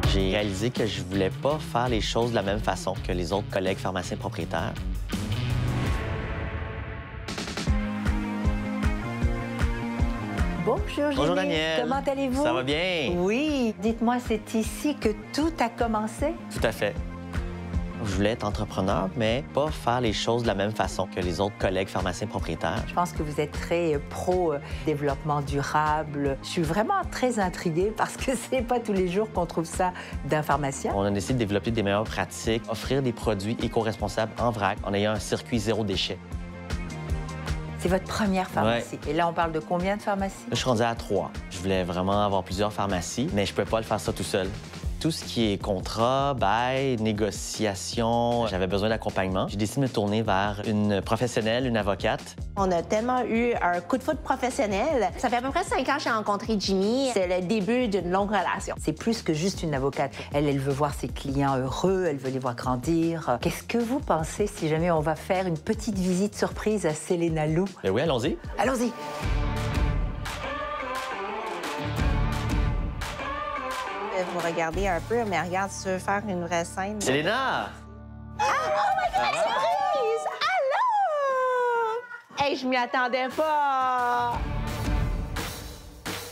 J'ai réalisé que je voulais pas faire les choses de la même façon que les autres collègues pharmaciens propriétaires. Bonjour, Bonjour, Julie. Daniel. Comment allez-vous? Ça va bien? Oui. Dites-moi, c'est ici que tout a commencé? Tout à fait. Je voulais être entrepreneur, mais pas faire les choses de la même façon que les autres collègues pharmaciens propriétaires. Je pense que vous êtes très pro développement durable. Je suis vraiment très intriguée parce que c'est pas tous les jours qu'on trouve ça d'un pharmacien. On a décidé de développer des meilleures pratiques, offrir des produits éco-responsables en vrac en ayant un circuit zéro déchet. C'est votre première pharmacie. Ouais. Et là, on parle de combien de pharmacies? Là, je suis rendu à 3. Je voulais vraiment avoir plusieurs pharmacies, mais je ne pouvais pas le faire ça tout seul. Tout ce qui est contrat, bail, négociation, j'avais besoin d'accompagnement. J'ai décidé de me tourner vers une professionnelle, une avocate. On a tellement eu un coup de foudre professionnel. Ça fait à peu près 5 ans que j'ai rencontré Jimmy. C'est le début d'une longue relation. C'est plus que juste une avocate. Elle veut voir ses clients heureux, elle veut les voir grandir. Qu'est-ce que vous pensez si jamais on va faire une petite visite surprise à Selena Lou? Ben oui, allons-y. Allons-y. Vous regardez un peu, mais regarde, si tu veux faire une vraie scène. Selena! Surprise! Allô! Hey, je m'y attendais pas!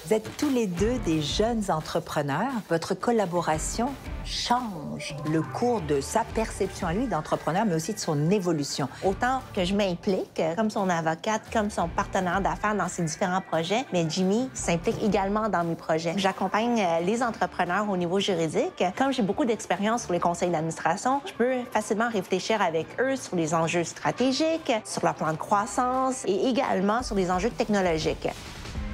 Vous êtes tous les deux des jeunes entrepreneurs. Votre collaboration change le cours de sa perception à lui d'entrepreneur, mais aussi de son évolution. Autant que je m'implique comme son avocate, comme son partenaire d'affaires dans ses différents projets, mais Jimmy s'implique également dans mes projets. J'accompagne les entrepreneurs au niveau juridique. Comme j'ai beaucoup d'expérience sur les conseils d'administration, je peux facilement réfléchir avec eux sur les enjeux stratégiques, sur leur plan de croissance et également sur les enjeux technologiques.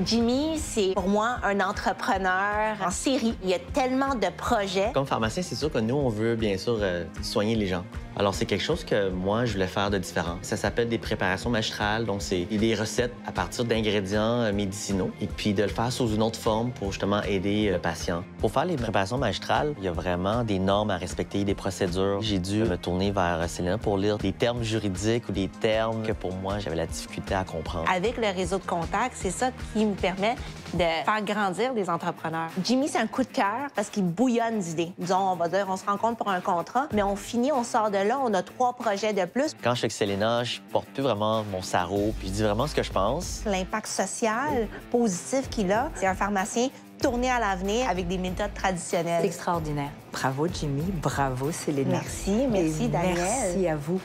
Jimmy, c'est pour moi un entrepreneur en série. Il y a tellement de projets. Comme pharmacien, c'est sûr que nous, on veut bien sûr soigner les gens. Alors, c'est quelque chose que moi, je voulais faire de différent. Ça s'appelle des préparations magistrales. Donc, c'est des recettes à partir d'ingrédients médicinaux et puis de le faire sous une autre forme pour justement aider le patient. Pour faire les préparations magistrales, il y a vraiment des normes à respecter, des procédures. J'ai dû me tourner vers Selena pour lire des termes juridiques ou des termes que pour moi, j'avais la difficulté à comprendre. Avec le réseau de contacts, c'est ça qui me permet de faire grandir les entrepreneurs. Jimmy, c'est un coup de cœur parce qu'il bouillonne d'idées. Disons, on va dire, on se rencontre pour un contrat, mais on finit, on sort de là, on a 3 projets de plus. Quand je suis avec Selena, je porte plus vraiment mon sarrau, puis je dis vraiment ce que je pense. L'impact social positif qu'il a, c'est un pharmacien tourné à l'avenir avec des méthodes C'est traditionnelles. extraordinaire. Bravo, Jimmy. Bravo, Selena. Merci, merci, Et Daniel. merci à vous.